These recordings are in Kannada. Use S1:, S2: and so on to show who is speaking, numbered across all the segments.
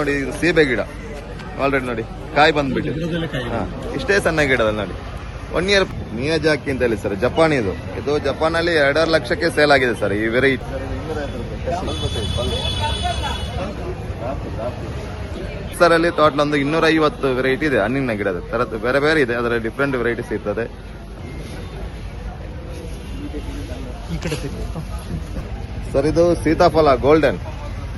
S1: ನೋಡಿ, ಇದು ಸೀಬೆ ಗಿಡ ಆಲ್ರೆಡಿ ನೋಡಿ ಕಾಯಿ ಬಂದ್ಬಿಟ್ಟು. ಇಷ್ಟೇ ಸಣ್ಣ ಗಿಡದಲ್ಲಿ ನೋಡಿ 1 ಇಯರ್. ಮಿಯಾಜಾಕಿ ಅಂತ ಹೇಳಿ ಸರ್, ಜಪಾನ್ ಇದು ಜಪಾನಲ್ಲಿ 2.5 ಲಕ್ಷಕ್ಕೆ ಸೇಲ್ ಆಗಿದೆ ಸರ್ ಈ ವೆರೈಟಿ. ಸರ್ ಅಲ್ಲಿ ಟೋಟಲ್ ಒಂದು 250 ವೆರೈಟಿ ಇದೆ ಹಣ್ಣಿನ ಗಿಡದ ತರ, ಬೇರೆ ಬೇರೆ ಇದೆ, ಅದರ ಡಿಫ್ರೆಂಟ್ ವೆರೈಟೀಸ್ ಇರ್ತದೆ. ಸರ್ ಇದು ಸೀತಾಫಲ ಗೋಲ್ಡನ್,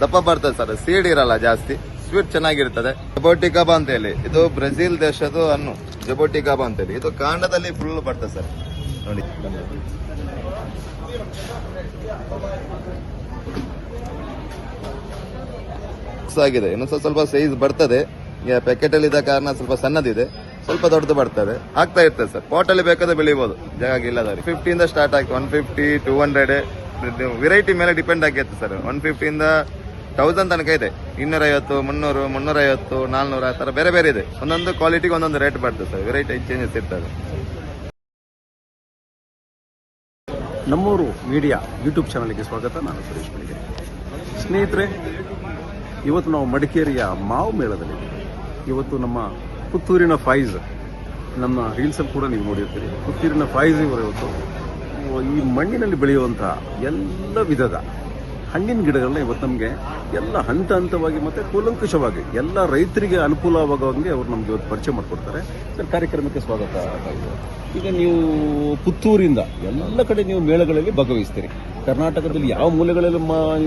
S1: ದಪ್ಪ ಬರ್ತದೆ ಸರ್, ಸೀಡ್ ಇರಲ್ಲ ಜಾಸ್ತಿ, ಸ್ವೀಟ್ ಚೆನ್ನಾಗಿರ್ತದೆ. ಜಬೋಟಿಕಾಬಾ ಅಂತ ಹೇಳಿ, ಇದು ಬ್ರೆಜಿಲ್ ದೇಶದ ಹಣ್ಣು ಜಬೋಟಿಕಾಬಾ ಅಂತ ಹೇಳಿ. ಇದು ಕಾಂಡದಲ್ಲಿ ಫುಲ್ ಬರ್ತದೆ ಸರ್ ನೋಡಿ. ಆಗಿದೆ ಇನ್ನು ಸ್ವಲ್ಪ ಸೈಜ್ ಬರ್ತದೆ. ಪ್ಯಾಕೆಟ್ ಅಲ್ಲಿ ಇದ್ದ ಕಾರಣ ಸ್ವಲ್ಪ ಸಣ್ಣದಿದೆ, ಸ್ವಲ್ಪ ದೊಡ್ಡದು ಬರ್ತದೆ, ಆಗ್ತಾ ಇರ್ತದೆ ಸರ್. ಪಾಟ್ ಅಲ್ಲಿ ಬೇಕಾದ್ರೆ ಬೆಳಿಬಹುದು, ಜಾಗ ಇಲ್ಲದವ್ರಿಗೆ. 50 ಇಂದ ಸ್ಟಾರ್ಟ್ ಆಗಿ 150, 200 ವೆರೈಟಿ ಮೇಲೆ ಡಿಪೆಂಡ್ ಆಗಿರುತ್ತೆ ಸರ್. 150 ಇಂದ 1000 ತನಕ ಇದೆ. 250, 300, 350, 400 ಆ ತರ ಬೇರೆ ಬೇರೆ ಇದೆ. ಒಂದೊಂದು ಕ್ವಾಲಿಟಿಗೆ ಒಂದೊಂದು ರೇಟ್ ಬರ್ತದೆ ಸರ್, ವೆರೈಟಿ ಚೇಂಜಸ್ ಇರ್ತದೆ.
S2: ನಮ್ಮೂರು ಮೀಡಿಯಾ ಯೂಟ್ಯೂಬ್ ಚಾನಲ್ಗೆ ಸ್ವಾಗತ. ನಾನು ಸುರೇಶ್ ಬೆಳಗೆರೆ. ಸ್ನೇಹಿತರೆ, ಇವತ್ತು ನಾವು ಮಡಿಕೇರಿಯ ಮಾವು ಮೇಳದಲ್ಲಿದ್ದೀವಿ. ಇವತ್ತು ನಮ್ಮ ಪುತ್ತೂರಿನ ಫೈಜ್, ನಮ್ಮ ರೀಲ್ಸಲ್ಲಿ ಕೂಡ ನೀವು ನೋಡಿರ್ತೀರಿ, ಪುತ್ತೂರಿನ ಫೈಜ್ ಇವರು ಇವತ್ತು ಈ ಮಣ್ಣಿನಲ್ಲಿ ಬೆಳೆಯುವಂಥ ಎಲ್ಲ ವಿಧದ ಹಣ್ಣಿನ ಗಿಡಗಳನ್ನ ಇವತ್ತು ನಮಗೆ ಎಲ್ಲ ಹಂತ ಹಂತವಾಗಿ ಮತ್ತು ಕೂಲಂಕುಷವಾಗಿ ಎಲ್ಲ ರೈತರಿಗೆ ಅನುಕೂಲವಾಗುವಂಗೆ ಅವರು ನಮಗೆ ಇವತ್ತು ಪರಿಚಯ ಮಾಡಿಕೊಡ್ತಾರೆ. ಸರ್, ಕಾರ್ಯಕ್ರಮಕ್ಕೆ ಸ್ವಾಗತ. ಈಗ ನೀವು ಪುತ್ತೂರಿಂದ ಎಲ್ಲ ಕಡೆ ನೀವು ಮೇಳಗಳಲ್ಲಿ ಭಾಗವಹಿಸ್ತೀರಿ. ಕರ್ನಾಟಕದಲ್ಲಿ ಯಾವ ಮೂಲೆಗಳಲ್ಲಿ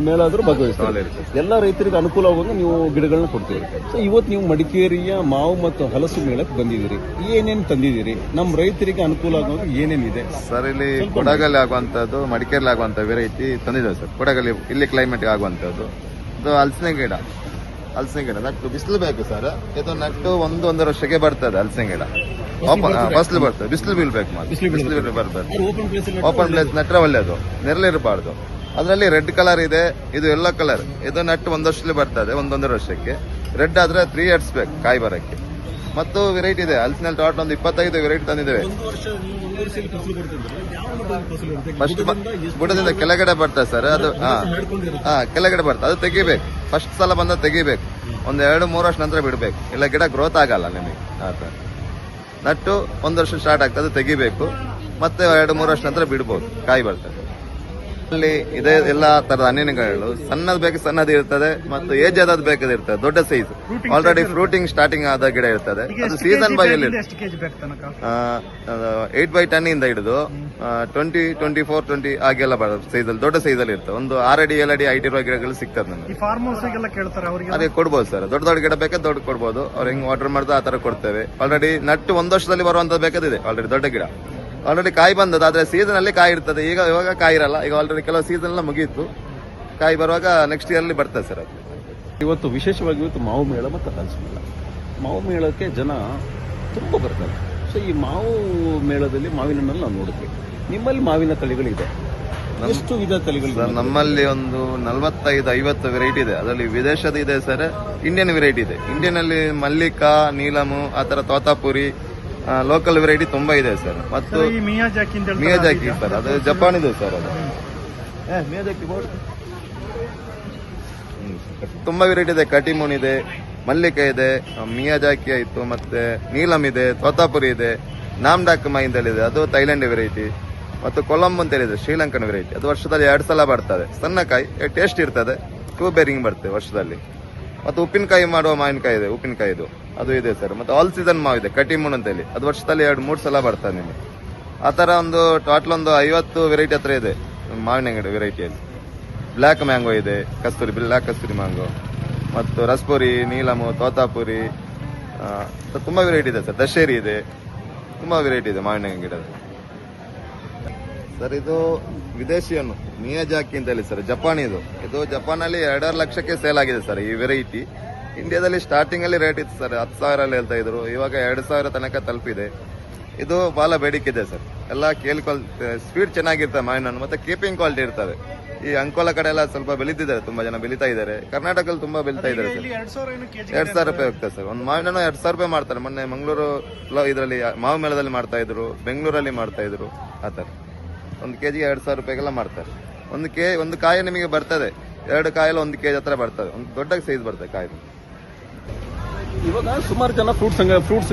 S2: ಮೇಳ ಆದರೂ ಭಾಗವಹಿಸ್ತಾರೆ. ಎಲ್ಲ ರೈತರಿಗೆ ಅನುಕೂಲವಾಗುವಂಗೆ ನೀವು ಗಿಡಗಳನ್ನ ಕೊಡ್ತೀರಿ. ಸೊ ಇವತ್ತು ನೀವು ಮಡಿಕೇರಿಯ ಮಾವು ಮತ್ತು ಹಲಸು ಮೇಳಕ್ಕೆ ಬಂದಿದ್ದೀರಿ. ಏನೇನು ತಂದಿದ್ದೀರಿ? ನಮ್ಮ ರೈತರಿಗೆ ಅನುಕೂಲ ಆಗುವಂಗೆ ಏನೇನಿದೆ
S1: ಸರ್? ಇಲ್ಲಿ ಕೊಡಗಲ್ಲಿ ಆಗುವಂತದ್ದು, ಮಡಿಕೇರಿಯಲ್ಲಿ ಆಗುವಂತ ವೆರೈಟಿ ತಂದಿದ್ದೇವೆ ಸರ್. ಕೊಡಗಲ್ಲಿ ಇಲ್ಲಿ ಕ್ಲೈಮೇಟ್ ಆಗುವಂತದ್ದು. ಇದು ಹಲಸಿನ ಗಿಡ ನಟ್ಟು ಬಿಸಿಲು ಬೇಕು ಸರ್. ಇದು ನಟ್ಟು 1-1.5 ವರ್ಷಕ್ಕೆ ಬರ್ತದೆ. ಹಲಸಿನ ಗಿಡ ಫಸಲು ಬರ್ತದೆ, ಬಿಸಿಲು ಬೀಳ್ಬೇಕು ಮಾತ್ರ. ಬಿಸಿಲು ಬರ್ತದೆ. ಓಪನ್ ಪ್ಲೇಸ್ ನಟ್ರೆ ಒಳ್ಳೇದು, ನೆರಳಿರಬಾರ್ದು. ಅದರಲ್ಲಿ ರೆಡ್ ಕಲರ್ ಇದೆ, ಇದು ಯೆಲ್ಲೋ ಕಲರ್. ಇದು ನಟ್ಟು 1 ವರ್ಷದಲ್ಲಿ ಬರ್ತದೆ, 1-1.5 ವರ್ಷಕ್ಕೆ. ರೆಡ್ ಆದ್ರೆ 3 ಇಯರ್ಸ್ ಬೇಕು ಕಾಯಿ ಬರಕ್ಕೆ. ಮತ್ತು ವೆರೈಟಿ ಇದೆ ಹಲಸಿನಲ್ಲಿ ಟೋಟಲ್ ಒಂದು 25 ವೆರೈಟಿ ತಂದಿದ್ದೇವೆ. ಫಸ್ಟ್ ಬುಡದಿಂದ ಕೆಳಗಡೆ ಬರ್ತದೆ ಸರ್. ಅದು ಕೆಳಗಡೆ ಬರ್ತದೆ, ಅದು ತೆಗಿಬೇಕು. ಫಸ್ಟ್ ಸಲ ಬಂದ ತೆಗಿಬೇಕು. 1-2-3 ವರ್ಷ ನಂತರ ಬಿಡ್ಬೇಕು, ಇಲ್ಲ ಗಿಡ ಗ್ರೋತ್ ಆಗಲ್ಲ ನಿಮಗೆ. ನಟ್ಟು 1 ವರ್ಷ ಸ್ಟಾರ್ಟ್ ಆಗ್ತದೆ, ತೆಗಿಬೇಕು. ಮತ್ತೆ 2-3 ವರ್ಷ ನಂತರ ಬಿಡ್ಬೋದು, ಕಾಯಿ ಬರ್ತದೆ. ಅಲ್ಲಿ ಇದೇ ಎಲ್ಲಾ ತರದ ಹಣ್ಣಿನಗಳು, ಸಣ್ಣದ್ ಬೇಕು ಸಣ್ಣದು ಇರ್ತದೆ, ಮತ್ತು ಏಜ್ ಆದದ್ ಬೇಕಾದ ಇರ್ತದೆ. ದೊಡ್ಡ ಸೈಜ್ ಆಲ್ರೆಡಿ ಫ್ರೂಟಿಂಗ್ ಸ್ಟಾರ್ಟಿಂಗ್ ಆದ ಗಿಡ ಇರ್ತದೆ. ಅದು ಸೀಸನ್ ಬೈ ಅಲ್ಲಿ 8x10 ಇಂದ ಹಿಡಿದು 20, 24, 20 ಹಾಗೆಲ್ಲ ಸೈಜ್ ಅಲ್ಲಿ, ದೊಡ್ಡ ಸೈಜ್ ಅಲ್ಲಿ ಇರ್ತದೆ. ಒಂದು 6 ಅಡಿ 7 ಅಡಿ ಹೈಟ್ ಇರುವ ಗಿಡಗಳು ಸಿಗ್ತದೆ ನಮಗೆ. ಅದೇ ಕೊಡ್ಬೋದು ಸರ್. ದೊಡ್ಡ ದೊಡ್ಡ ಗಿಡ ಬೇಕಾದ್ರೆ ದೊಡ್ಡ ಕೊಡ್ಬೋದು. ಅವ್ರು ಹೆಂಗ್ ಆರ್ಡರ್ ಮಾಡಿದ್ರೆ ಆ ತರ ಕೊಡ್ತೇವೆ. ಆಲ್ರೆಡಿ ನಟ್ಟು 1 ವರ್ಷದಲ್ಲಿ ಬರುವಂತದ್ದು ಬೇಕಾದಿದೆ. ಆಲ್ರೆಡಿ ದೊಡ್ಡ ಗಿಡ ಆಲ್ರೆಡಿ ಕಾಯಿ ಬಂದದ್ದು, ಆದ್ರೆ ಸೀಸನ್ ಅಲ್ಲಿ ಕಾಯಿ ಇರ್ತದೆ. ಇವಾಗ ಕಾಯಿ ಇರಲ್ಲ. ಈಗ ಆಲ್ರೆಡಿ ಕೆಲವು ಸೀಸನ್ ಎಲ್ಲ ಮುಗಿಯಿತು, ಕಾಯಿ ಬರುವಾಗ ನೆಕ್ಸ್ಟ್ ಇಯರ್ ಅಲ್ಲಿ ಬರ್ತದೆ ಸರ್. ಅದು
S2: ಇವತ್ತು ವಿಶೇಷವಾಗಿ ಇವತ್ತು ಮಾವು ಮೇಳ ಮತ್ತು ಹಲಸು ಮೇಳ. ಮಾವು ಮೇಳಕ್ಕೆ ಜನ ತುಂಬ ಬರ್ತಾರೆ. ಸೊ ಈ ಮಾವು ಮೇಳದಲ್ಲಿ ಮಾವಿನ ಹಣ್ಣನ್ನು ನಾವು ನೋಡಿದ್ವಿ. ನಿಮ್ಮಲ್ಲಿ ಮಾವಿನ ತಳಿಗಳಿದೆ, ಎಷ್ಟು ವಿಧ ತಳಿಗಳು?
S1: ನಮ್ಮಲ್ಲಿ ಒಂದು 45-50 ವೆರೈಟಿ ಇದೆ. ಅದರಲ್ಲಿ ವಿದೇಶದ ಇದೆ ಸರ್, ಇಂಡಿಯನ್ ವೆರೈಟಿ ಇದೆ. ಇಂಡಿಯನ್ ಅಲ್ಲಿ ಮಲ್ಲಿಕಾ, ನೀಲಮು, ಆತರ ತೋತಾಪುರಿ, ಲೋಕಲ್ ವೆರೈಟಿ ತುಂಬಾ ಇದೆ ಸರ್. ಮತ್ತು ಮಿಯಾಜಾಕಿ ಸರ್, ಅದು ಜಪಾನ್ ಇದೆ ಸರ್. ಅದು ಮಿಯಾಜಾಕಿ ತುಂಬಾ ವೆರೈಟಿ ಇದೆ. ಕಟಿಮೋನ್ ಇದೆ, ಮಲ್ಲಿಕ ಇದೆ, ಮಿಯಾಜಾಕಿ ಆಯ್ತು, ಮತ್ತೆ ನೀಲಮ್ ಇದೆ, ತೋತಾಪುರಿ ಇದೆ, ನಾಮ್ಡಾಕಮ ಇಂದಲಿದೆ, ಅದು ಥೈಲ್ಯಾಂಡ್ ವೆರೈಟಿ. ಮತ್ತು ಕೊಲಂಬ್ ಅಂತ ಹೇಳಿದೆ, ಶ್ರೀಲಂಕನ್ ವೆರೈಟಿ. ಅದು ವರ್ಷದಲ್ಲಿ 2 ಸಲ ಬರ್ತದೆ. ಸಣ್ಣ ಕಾಯಿ, ಟೇಸ್ಟ್ ಇರ್ತದೆ, ಟೂ ಬೇರಿಂಗ್ ಬರ್ತದೆ ವರ್ಷದಲ್ಲಿ. ಮತ್ತು ಉಪ್ಪಿನಕಾಯಿ ಮಾಡುವ ಮಾವಿನಕಾಯಿ ಇದೆ, ಉಪ್ಪಿನಕಾಯಿದು ಅದು ಇದೆ ಸರ್. ಮತ್ತೆ ಆಲ್ ಸೀಸನ್ ಮಾವು ಇದೆ, ಕಟಿಮೂನ್ ಅಂತ ಹೇಳಿ. ಅದು ವರ್ಷದಲ್ಲಿ 2-3 ಸಲ ಬರ್ತದೆ ನಿಮಗೆ. ಆ ತರ ಒಂದು ಟೋಟಲ್ ಒಂದು 50 ವೆರೈಟಿ ಹತ್ರ ಇದೆ ಮಾವಿನ ಗಿಡ ವೆರೈಟಿಯಲ್ಲಿ. ಬ್ಲ್ಯಾಕ್ ಮ್ಯಾಂಗೋ ಇದೆ, ಬ್ಲ್ಯಾಕ್ ಕಸ್ತೂರಿ ಮ್ಯಾಂಗೋ, ಮತ್ತು ರಸ್ಪುರಿ, ನೀಲಮು, ತೋತಾಪುರಿ, ತುಂಬಾ ವೆರೈಟಿ ಇದೆ ಸರ್. ದಶೇರಿ ಇದೆ, ತುಂಬಾ ವೆರೈಟಿ ಇದೆ ಮಾವಿನ ಗಿಡದ ಸರ್. ಇದು ವಿದೇಶಿಯನ್ನು ಮಿಯಾಜಾಕಿ ಅಂತ ಹೇಳಿ ಸರ್, ಜಪಾನ್ ಇದು ಜಪಾನಲ್ಲಿ 2.5 ಲಕ್ಷಕ್ಕೆ ಸೇಲ್ ಆಗಿದೆ ಸರ್ ಈ ವೆರೈಟಿ. ಇಂಡಿಯಾದಲ್ಲಿ ಸ್ಟಾರ್ಟಿಂಗ್ ಅಲ್ಲಿ ರೇಟ್ ಇತ್ತು ಸರ್, 10,000 ಅಲ್ಲಿ ಹೇಳ್ತಾ ಇದ್ರು. ಇವಾಗ 2,000 ತನಕ ತಲುಪಿದೆ. ಇದು ಬಹಳ ಬೇಡಿಕೆ ಇದೆ ಸರ್. ಎಲ್ಲ ಸ್ವೀಟ್ ಚೆನ್ನಾಗಿರ್ತದೆ ಮಾವಿನ ಹಣ್ಣು, ಮತ್ತೆ ಕೀಪಿಂಗ್ ಕ್ವಾಲಿಟಿ ಇರ್ತದೆ. ಈ ಅಂಕೋಲ ಕಡೆ ಎಲ್ಲ ಸ್ವಲ್ಪ ಬೆಳೀತಿದ್ದಾರೆ, ತುಂಬಾ ಜನ ಬೆಳೀತಾ ಇದ್ದಾರೆ. ಕರ್ನಾಟಕದಲ್ಲಿ ತುಂಬಾ ಬೆಳೀತಾ ಇದ್ದಾರೆ ಸರ್. 2,000 ರೂಪಾಯಿ ಹೋಗ್ತದೆ ಸರ್. ಒಂದು ಮಾವಿನ ಹಣ್ಣು 2,000 ರೂಪಾಯಿ ಮಾಡ್ತಾರೆ. ಮೊನ್ನೆ ಮಂಗಳೂರು ಇದರಲ್ಲಿ ಮಾವು ಮೇಳದಲ್ಲಿ ಮಾಡ್ತಾ ಇದ್ರು, ಬೆಂಗಳೂರಲ್ಲಿ ಮಾಡ್ತಾ ಇದ್ರು. ಆತರ 1 kg 2,000 ರೂಪಾಯಿಗೆಲ್ಲ ಮಾಡ್ತಾರೆ. ಒಂದು ಕಾಯಿ ನಿಮಗೆ ಬರ್ತದೆ, 2 ಕಾಯಲ್ಲಿ 1 kg ಹತ್ರ ಬರ್ತದೆ. ಒಂದು ದೊಡ್ಡ ಸೈಜ್ ಬರ್ತದೆ ಕಾಯಿ.
S2: ಇವಾಗ ಸುಮಾರು ಜನ ಫ್ರೂಟ್ಸ್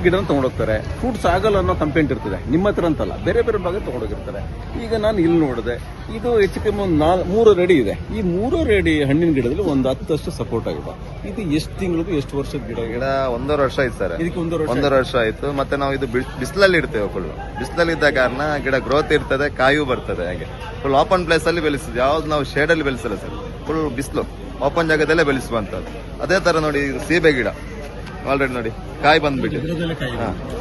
S2: ಗಿಡ ತಗೊಂಡೋಗ್ತಾರೆ. ಫ್ರೂಟ್ಸ್ ಆಗಲ್ಲ ಅನ್ನೋ ಕಂಪ್ಲೇಂಟ್ ಇರ್ತದೆ. ನಿಮ್ಮ ಹತ್ರ ಅಂತಲ್ಲ, ಬೇರೆ ಬೇರೆ ಭಾಗ ತಗೊಂಡೋಗಿರ್ತಾರೆ. ಈಗ ನಾನು ಇಲ್ಲಿ ನೋಡಿದೆ, ಇದು ಹೆಚ್ಚು ಕಮ್ಮಿ ಒಂದು 3 ರೆಡಿ ಇದೆ. ಈ 3 ರೆಡಿ ಹಣ್ಣಿನ ಗಿಡದಲ್ಲಿ ಒಂದು 10 ಸಪೋರ್ಟ್ ಆಗಿದೆ. ಇದು ಎಷ್ಟು ತಿಂಗಳದು, ಎಷ್ಟು ವರ್ಷದ ಗಿಡ?
S1: ಗಿಡ 1.5 ವರ್ಷ ಆಯ್ತು ಸರ್.
S2: ಇದಕ್ಕೆ
S1: 1.5 ವರ್ಷ ಆಯ್ತು. ಮತ್ತೆ ನಾವು ಇದು ಬಿಸಿಲಲ್ಲಿ ಇಡ್ತೇವೆ. ಫುಲ್ ಬಿಸಿಲಲ್ಲಿ ಇದ್ದ ಕಾರಣ ಗಿಡ ಗ್ರೋತ್ ಇರ್ತದೆ, ಕಾಯು ಬರ್ತದೆ. ಹಾಗೆ ಫುಲ್ ಓಪನ್ ಪ್ಲೇಸ್ ಅಲ್ಲಿ ಬೆಳೆಸಿದ್ವಿ. ಯಾವ್ದು ನಾವು ಶೇಡ್ ಅಲ್ಲಿ ಬೆಳೆಸಲ್ಲ ಸರ್. ಫುಲ್ ಬಿಸಿಲು ಓಪನ್ ಜಾಗದಲ್ಲೇ ಬೆಳೆಸುವಂತದ್ದು. ಅದೇ ತರ ನೋಡಿ, ಇದು ಸೀಬೆ ಗಿಡ ಆಲ್ರೆಡಿ ನೋಡಿ ಕಾಯಿ ಬಂದ್ಬಿಟ್ಟಿದೆ.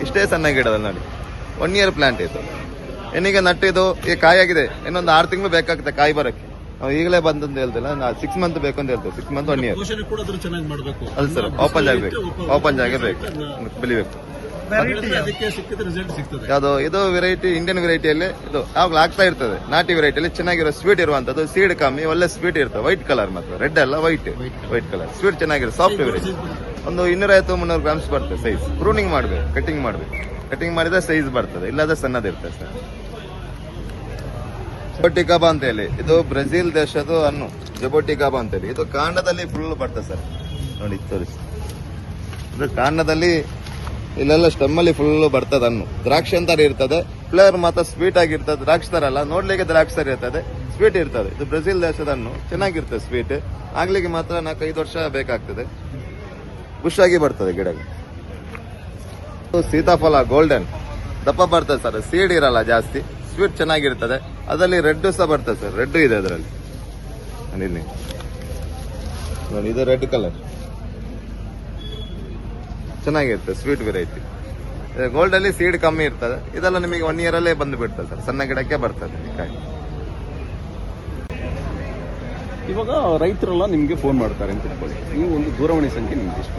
S1: ಇಷ್ಟೇ ಸಣ್ಣ ಗಿಡದಲ್ಲಿ ನೋಡಿ 1 ಇಯರ್ ಪ್ಲಾಂಟ್ ಇತ್ತು. ಏನಿಗೆ ನಟ್ಟಿದ್ದು ಈ ಕಾಯಿ ಆಗಿದೆ. ಇನ್ನೊಂದು 6 ತಿಂಗಳು ಬೇಕಾಗುತ್ತೆ ಕಾಯಿ ಬರಕ್ಕೆ. ನಾವು ಈಗಲೇ ಬಂದಂತ ಹೇಳ್ತಿಲ್ಲ, 6 ಮಂತ್ ಬೇಕು ಅಂತ ಹೇಳ್ತೇವೆ. 6 ಮಂತ್ 1 ಇಯರ್. ಅದು ಸರ್ ಓಪನ್ ಜಾಗ ಬೇಕು, ಓಪನ್ ಜಾಗ ಬೇಕು, ಬೆಳಿಬೇಕು. ಯಾವುದು ಇದು ವೆರೈಟಿ, ಇಂಡಿಯನ್ ವೆರೈಟಿಯಲ್ಲಿ ಇದು ಯಾವಾಗಲೂ ಆಗ್ತಾ ಇರ್ತದೆ. ನಾಟಿ ವೆರೈಟಿಯಲ್ಲಿ ಚೆನ್ನಾಗಿರೋ ಸ್ವೀಟ್ ಇರುವಂತದ್ದು. ಸೀಡ್ ಕಮ್ಮಿ, ಒಳ್ಳೆ ಸ್ವೀಟ್ ಇರ್ತದೆ. ವೈಟ್ ಕಲರ್ ಮಾತ್ರ, ರೆಡ್ ಅಲ್ಲ, ವೈಟ್ ಕಲರ್ ಸ್ವೀಟ್ ಚೆನ್ನಾಗಿರೋ ಸಾಫ್ಟ್ ವೆರೈಟಿ. ಒಂದು 250-300 ಗ್ರಾಮ್ಸ್ ಬರ್ತದೆ ಸೈಜ್. ಪ್ರೂನಿಂಗ್ ಮಾಡ್ಬೇಕು, ಕಟಿಂಗ್ ಮಾಡ್ಬೇಕು. ಕಟಿಂಗ್ ಮಾಡಿದ್ರೆ ಸೈಜ್ ಬರ್ತದೆ, ಇಲ್ಲದ ಸಣ್ಣದಿರ್ತದೆ ಸರ್. ಜಬೋಟಿಕಾಬಾ ಅಂತ ಹೇಳಿ, ಇದು ಬ್ರೆಜಿಲ್ ದೇಶದ ಹಣ್ಣು. ಜಬೋಟಿಕಾಬಾ ಅಂತ ಹೇಳಿ, ಇದು ಕಾಂಡದಲ್ಲಿ ಫುಲ್ ಬರ್ತದೆ ಸರ್. ನೋಡಿ ತೋರಿಸಿ, ಇದು ಕಾಂಡದಲ್ಲಿ ಇಲ್ಲೆಲ್ಲ ಸ್ಟೆಮ್ ಅಲ್ಲಿ ಫುಲ್ ಬರ್ತದೆ ಹಣ್ಣು. ದ್ರಾಕ್ಷಿ ಅಂತಾರೆ ಇರ್ತದೆ. ಫ್ಲೇವರ್ ಮಾತ್ರ ಸ್ವೀಟ್ ಆಗಿರ್ತದೆ. ದ್ರಾಕ್ಷಿ ತರ ಅಲ್ಲ, ನೋಡ್ಲಿಕ್ಕೆ ದ್ರಾಕ್ಷಿ ತರ ಇರ್ತದೆ, ಸ್ವೀಟ್ ಇರ್ತದೆ. ಇದು ಬ್ರೆಜಿಲ್ ದೇಶದ ಹಣ್ಣು, ಚೆನ್ನಾಗಿರ್ತದೆ ಸ್ವೀಟ್. ಆಗ್ಲಿಕ್ಕೆ ಮಾತ್ರ 4-5 ವರ್ಷ ಬೇಕಾಗ್ತದೆ. ಬುಷ್ ಆಗಿ ಬರ್ತದೆ ಗಿಡಗಳು. ಸೀತಾಫಲ ಗೋಲ್ಡನ್ ದಪ್ಪ ಬರ್ತದೆ ಸರ್. ಸೀಡ್ ಇರಲ್ಲ ಜಾಸ್ತಿ, ಸ್ವೀಟ್ ಚೆನ್ನಾಗಿರ್ತದೆ. ಅದರಲ್ಲಿ ರೆಡ್ ಸಹ ಬರ್ತದೆ ಸರ್. ರೆಡ್ ಇದೆ ಅದರಲ್ಲಿ. ನೋಡಿ ಇದು ರೆಡ್ ಕಲರ್ ಚೆನ್ನಾಗಿರ್ತದೆ, ಸ್ವೀಟ್ ವೆರೈಟಿ. ಗೋಲ್ಡ್ ಅಲ್ಲಿ ಸೀಡ್ ಕಮ್ಮಿ ಇರ್ತದೆ. ಇದೆಲ್ಲ ನಿಮಗೆ 1 ಇಯರ್ ಅಲ್ಲೇ ಬಂದು ಬಿಡ್ತದೆ ಸರ್. ಸಣ್ಣ ಗಿಡಕ್ಕೆ ಬರ್ತದೆ ಕಾಯಿ.
S2: ಇವಾಗ ರೈತರೆಲ್ಲ ನಿಮಗೆ ಫೋನ್ ಮಾಡ್ತಾರೆ ಅಂತ ತಿಳ್ಕೊಳ್ಳಿ. ನೀವು ಒಂದು ದೂರವಾಣಿ ಸಂಖ್ಯೆ ನಿಮ್ಗೆ ಇಷ್ಟ.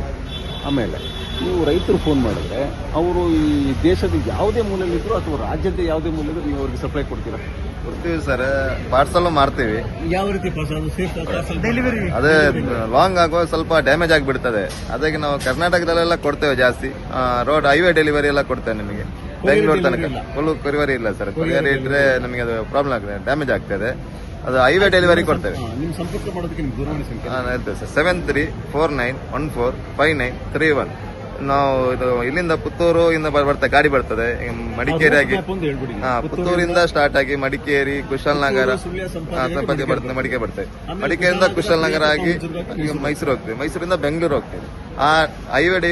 S2: ಆಮೇಲೆ ನೀವು ರೈತರು ಫೋನ್ ಮಾಡಿದ್ರೆ ಅವರು ಈ ದೇಶದ ಯಾವುದೇ ಮೂಲೆಯಲ್ಲಿದ್ರು ಅಥವಾ ರಾಜ್ಯದ ಯಾವುದೇ ಮೂಲೆಯಲ್ಲೂ ನೀವು ಅವ್ರಿಗೆ ಸಪ್ಲೈ ಕೊಡ್ತೀರಾ?
S1: ಕೊಡ್ತೀವಿ ಸರ್. ಪಾರ್ಸಲ್ ಮಾರ್ತೀವಿ.
S2: ಯಾವ ರೀತಿ ಡೆಲಿವರಿ?
S1: ಅದೇ ಲಾಂಗ್ ಆಗೋ ಸ್ವಲ್ಪ ಡ್ಯಾಮೇಜ್ ಆಗಿಬಿಡ್ತದೆ. ಅದಕ್ಕೆ ನಾವು ಕರ್ನಾಟಕದಲ್ಲೆಲ್ಲ ಕೊಡ್ತೇವೆ ಜಾಸ್ತಿ. ರೋಡ್ ಹೈವೇ ಡೆಲಿವರಿ ಎಲ್ಲ ಕೊಡ್ತೇವೆ ನಿಮಗೆ. ಬೆಂಗಳೂರು ತನಕ ಫುಲ್ ಕೊರಿಯರಿ ಇಲ್ಲ ಸರ್. ಕೊರಿಯರಿ ಇದ್ರೆ ನಮಗೆ ಅದು ಪ್ರಾಬ್ಲಮ್ ಆಗ್ತದೆ, ಡ್ಯಾಮೇಜ್ ಆಗ್ತದೆ. ಅದು ಹೈವೇ ಡೆಲಿವರಿ ಕೊಡ್ತೇವೆ.
S2: ನಿಮ್ಮ ಸಂಪರ್ಕ ಮಾಡೋದಕ್ಕೆ ನಿಮ್ಮ ದೂರವಾಣಿ ಸಂಖ್ಯೆ
S1: ಹೇಳ್ತೇವೆ ಸರ್. 7349145131. ನಾವು ಇದು ಇಲ್ಲಿಂದ ಪುತ್ತೂರು ಇಂದ ಬರ್ತದೆ, ಗಾಡಿ ಬರ್ತದೆ. ಮಡಿಕೇರಿ ಆಗಿ ಪುತ್ತೂರಿಂದ ಸ್ಟಾರ್ಟ್ ಆಗಿ ಮಡಿಕೇರಿ, ಕುಶಾಲನಗರ ಸಂಪರ್ಕ ಬರ್ತದೆ. ಮಡಿಕೇರಿ ಬರ್ತೇವೆ. ಮಡಿಕೇರಿಯಿಂದ ಕುಶಾಲನಗರ ಆಗಿ ಮೈಸೂರು ಹೋಗ್ತೇವೆ. ಮೈಸೂರಿಂದ ಬೆಂಗಳೂರು ಹೋಗ್ತೇವೆ. ಆ ಹೈವೇ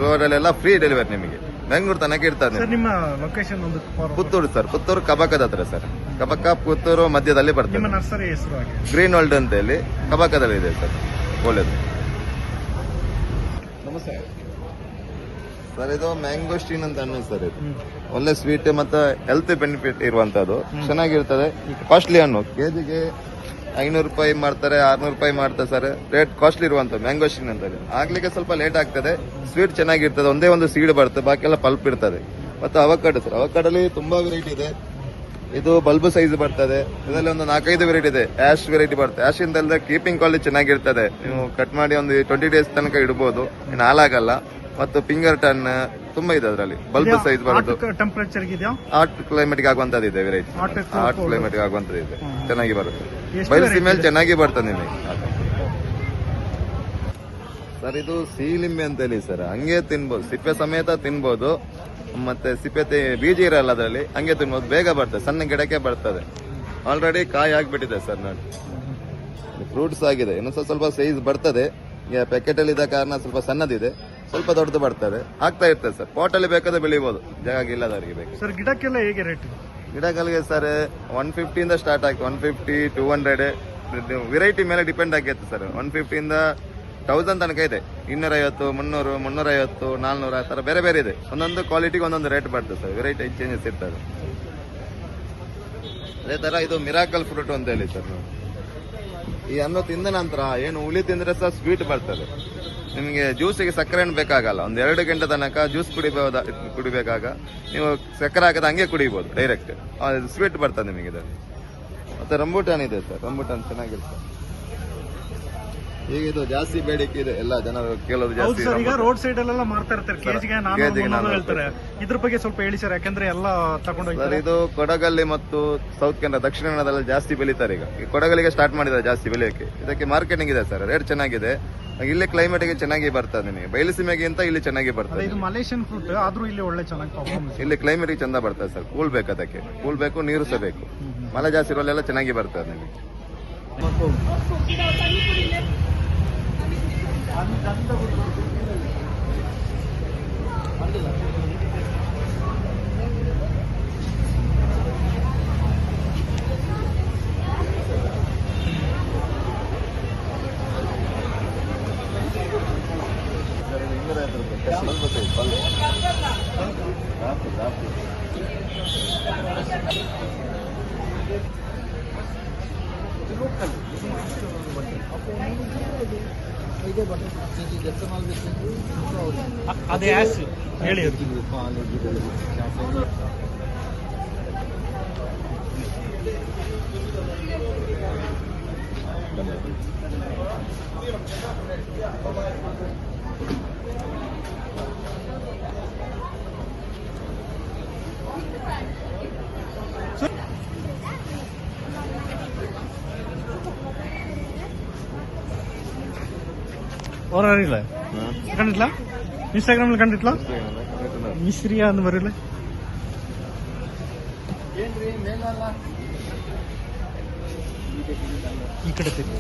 S1: ರೋಡಲ್ಲೆಲ್ಲ ಫ್ರೀ ಡೆಲಿವರಿ ನಿಮಗೆ. ಬೆಂಗಳೂರು ತನಕ ಇರ್ತದೆ.
S3: ನಿಮ್ಮ ಲೊಕೇಶನ್ ಒಂದು
S1: ಪುತ್ತೂರು ಸರ್. ಪುತ್ತೂರು ಕಬಕದ ಹತ್ರ ಸರ್. ಕಬಕ ಪುತ್ತೂರು ಮಧ್ಯದಲ್ಲಿ ಬರ್ತದೆ.
S3: ನರ್ಸರಿ ಹೆಸರು ಹಾಗೆ
S1: ಗ್ರೀನ್ ವರ್ಲ್ಡ್ ಅಂತ ಹೇಳಿ ಕಬಕದಲ್ಲಿ ಇದೆ ಸರ್. ಒಳ್ಳೇದು.
S2: ನಮಸ್ತೆ
S1: ಸರ್. ಇದು ಮ್ಯಾಂಗೋಸ್ಟೀನ್ ಅಂತ ಹಣ್ಣು ಸರ್. ಇದು ಒಳ್ಳೆ ಸ್ವೀಟ್ ಮತ್ತೆ ಹೆಲ್ತ್ ಬೆನಿಫಿಟ್ ಇರುವಂತದ್ದು. ಚೆನ್ನಾಗಿರ್ತದೆ. ಕಾಸ್ಟ್ಲಿ ಹಣ್ಣು. ಕೆಜಿಗೆ 500 ರೂಪಾಯಿ ಮಾಡ್ತಾರೆ, 600 ರೂಪಾಯಿ ಮಾಡ್ತಾರೆ ಸರ್. ರೇಟ್ ಕಾಸ್ಟ್ಲಿ ಇರುವಂತ ಮ್ಯಾಂಗೋಸ್ಟೀನ್ ಅಂತ ಹೇಳಿ. ಆಗ್ಲಿಕ್ಕೆ ಸ್ವಲ್ಪ ಲೇಟ್ ಆಗ್ತದೆ. ಸ್ವೀಟ್ ಚೆನ್ನಾಗಿರ್ತದೆ. ಒಂದೇ ಒಂದು ಸೀಡ್ ಬರುತ್ತೆ, ಬಾಕಿ ಎಲ್ಲ ಪಲ್ಪ್ ಇರ್ತದೆ. ಮತ್ತೆ ಅವಕಾಡೋ ಸರ್. ಅವಕಾಡಲ್ಲಿ ತುಂಬಾ ವೆರೈಟಿ ಇದೆ. ಇದು ಬಲ್ಬ್ ಸೈಜ್ ಬರ್ತದೆ. ಇದರಲ್ಲಿ ಒಂದು 4-5 ವೆರೈಟಿ ಇದೆ. ಆಶ್ ವೆರೈಟಿ ಬರ್ತದೆ. ಆಶ್ ಇಂದ ಕೀಪಿಂಗ್ ಕ್ವಾಲಿಟಿ ಚೆನ್ನಾಗಿರ್ತದೆ. ನೀವು ಕಟ್ ಮಾಡಿ ಒಂದು 20 ಡೇಸ್ ತನಕ ಇಡಬಹುದು, ಇನ್ನು ಹಾಳಾಗಲ್ಲ. ಮತ್ತು ಫಿಂಗರ್ ಟನ್ ತುಂಬಾ ಇದೆ ಅದರಲ್ಲಿ. ಬಲ್ಬ್ ಸೈಜ್ ಬರೋದು.
S3: ಟೆಂಪರೇಚರ್
S1: ಹಾಟ್ ಕ್ಲೈಮೇಟ್ ಆಗುವಂತದ್ದು ಇದೆ ವೆರೈಟಿ. ಹಾಟ್ ಕ್ಲೈಮೇಟ್ ಆಗುವಂತದ್ದು ಇದೆ. ಚೆನ್ನಾಗಿ ಬರುತ್ತೆ. ಬಯಲಿಸಿ ಮೇಲೆ ಚೆನ್ನಾಗಿ ಬರ್ತದೆ ನಿಮಗೆ ಸರ್. ಇದು ಸಿಹಿಲಿಂಬೆ ಅಂತ ಹೇಳಿ ಸರ್. ಹಂಗೆ ತಿನ್ಬೋದು, ಸಿಪ್ಪೆ ಸಮೇತ ತಿನ್ಬೋದು. ಮತ್ತೆ ಸಿಪ್ಪೆ ಬೀಜ ಇರಲ್ಲ ಅದರಲ್ಲಿ, ಹಂಗೆ ತಿನ್ಬೋದು. ಬೇಗ ಬರ್ತದೆ, ಸಣ್ಣ ಗಿಡಕ್ಕೆ ಬರ್ತದೆ. ಆಲ್ರೆಡಿ ಕಾಯಿ ಆಗ್ಬಿಟ್ಟಿದೆ ಸರ್. ನೋಡಿ ಫ್ರೂಟ್ಸ್ ಆಗಿದೆ. ಇನ್ನೊಂದು ಸ್ವಲ್ಪ ಸೈಜ್ ಬರ್ತದೆ. ಈಗ ಪ್ಯಾಕೆಟ್ ಅಲ್ಲಿ ಇದ್ದ ಕಾರಣ ಸ್ವಲ್ಪ ಸಣ್ಣದಿದೆ, ಸ್ವಲ್ಪ ದೊಡ್ಡದು ಬರ್ತದೆ. ಆಗ್ತಾ ಇರ್ತದೆ ಸರ್. ಪಾಟ್ ಅಲ್ಲಿ ಬೇಕಾದ್ರೆ ಬೆಳಿಬಹುದು, ಜಾಗ ಇಲ್ಲದವರಿಗೆ ಬೇಕು
S3: ಸರ್. ಗಿಡಕ್ಕೆಲ್ಲ ಹೇಗೆ ರೇಟ್?
S1: ಗಿಡಗಳಿಗೆ ಸರ್ 150 ಇಂದ ಸ್ಟಾರ್ಟ್ ಆಗಿ 150, 200 ವೆರೈಟಿ ಮೇಲೆ ಡಿಪೆಂಡ್ ಆಗೈತೆ ಸರ್. 150 ಇಂದ 1000 ತನಕ ಇದೆ. 250, 300, 350, 400 ಆ ತರ ಬೇರೆ ಬೇರೆ ಇದೆ. ಒಂದೊಂದು ಕ್ವಾಲಿಟಿಗೆ ಒಂದೊಂದು ರೇಟ್ ಬರ್ತದೆ ಸರ್. ವೆರೈಟಿ ಚೇಂಜಸ್ ಇರ್ತದೆ. ಅದೇ ತರ ಇದು ಮಿರಾಕಲ್ ಫ್ರೂಟ್ ಅಂತ ಹೇಳಿ ಸರ್. ಈ ಹಣ್ಣು ತಿಂದ ನಂತರ ಏನು ಹುಳಿ ತಿಂದ್ರೆ ಸಹ ಸ್ವೀಟ್ ಬರ್ತದೆ. ನಿಮಗೆ ಜ್ಯೂಸಿಗೆ ಸಕ್ಕರೆ ಬೇಕಾಗಲ್ಲ. ಒಂದು 2 ಗಂಟೆ ತನಕ ಜ್ಯೂಸ್ ಕುಡಿಬೇಕಾಗ ನೀವು ಸಕ್ಕರೆ ಹಾಕದ ಹಂಗೆ ಕುಡಿಬಹುದು ಡೈರೆಕ್ಟ್. ಸ್ವೀಟ್ ಬರ್ತದೆ ನಿಮಗೆ ಇದರಲ್ಲಿ. ಮತ್ತೆ ರಂಬೂಟಾನ್ ಇದೆ ಸರ್. ರಂಬೂಟಾನ್ ಚೆನ್ನಾಗಿರುತ್ತೆ. ಈಗ ಇದು ಜಾಸ್ತಿ ಬೇಡಿಕೆ ಇದೆ, ಎಲ್ಲ ಜನರು ಕೇಳೋದು ಜಾಸ್ತಿ.
S3: ಈಗ ರೋಡ್ ಸೈಡ್ ಎಲ್ಲ ಮಾರ್ತಾ ಇರ್ತಾರೆ, ಕೇಜಿಗೆ 400 ಹೇಳ್ತಾರೆ. ಇದ್ರ ಬಗ್ಗೆ ಸ್ವಲ್ಪ ಹೇಳಿ ಸರ್, ಯಾಕಂದ್ರೆ ಎಲ್ಲ ತಗೊಂಡು
S1: ಸರ್. ಇದು ಕೊಡಗಲ್ಲಿ ಮತ್ತು ಸೌತ್ ಕನ್ನಡ, ದಕ್ಷಿಣ ಕನ್ನಡದಲ್ಲಿ ಜಾಸ್ತಿ ಬೆಳೀತಾರೆ. ಈಗ ಈ ಕೊಡಗಲ್ಲಿಗೆ ಸ್ಟಾರ್ಟ್ ಮಾಡಿದ್ದಾರೆ ಜಾಸ್ತಿ ಬೆಳೆಯೋಕೆ. ಇದಕ್ಕೆ ಮಾರ್ಕೆಟಿಂಗ್ ಇದೆ ಸರ್. ರೇಟ್ ಚೆನ್ನಾಗಿದೆ. ಇಲ್ಲಿ ಕ್ಲೈಮೇಟ್ಗೆ ಚೆನ್ನಾಗಿ ಬರ್ತದೆ ನಿಮಗೆ. ಬಯಲುಸೀಮೆಗಿಂತ ಇಲ್ಲಿ ಚೆನ್ನಾಗಿ
S3: ಅದೇ
S1: ಬರ್ತದೆ.
S3: ಇದು ಮಲೇಷಿಯನ್ ಫ್ರೂಟ್ ಆದ್ರೂ ಇಲ್ಲಿ ಒಳ್ಳೆ ಚೆನ್ನಾಗಿ ಪರ್ಫಾರ್ಮೆನ್ಸ್.
S1: ಇಲ್ಲಿ ಕ್ಲೈಮೇಟ್ ಚಂದ ಬರ್ತದೆ ಸರ್. ಕೂಲ್ ಬೇಕು, ಅದಕ್ಕೆ ಕೂಲ್ ಬೇಕು, ನೀರು ಸಹ ಬೇಕು. ಮಳೆ ಜಾಸ್ತಿ ಇರೋಲ್ಲೆಲ್ಲ ಚೆನ್ನಾಗಿ ಬರ್ತದೆ ನಿಮಗೆ.
S3: ಅದೇ ಆಸ್ ಹೇಳಿ ಓರಿಲ್ಲ ಕಂಡಿಟ್ಲ ಇನ್ಸ್ಟಾಗ್ರಾಮ್ ಕಂಡಿಟ್ಲ ಮಿಶ್ರಿಯಾ ಅಂದ್ ಬರಿಲ್ಲ ಈ ಕಡೆ ತಿರ್ಗಿ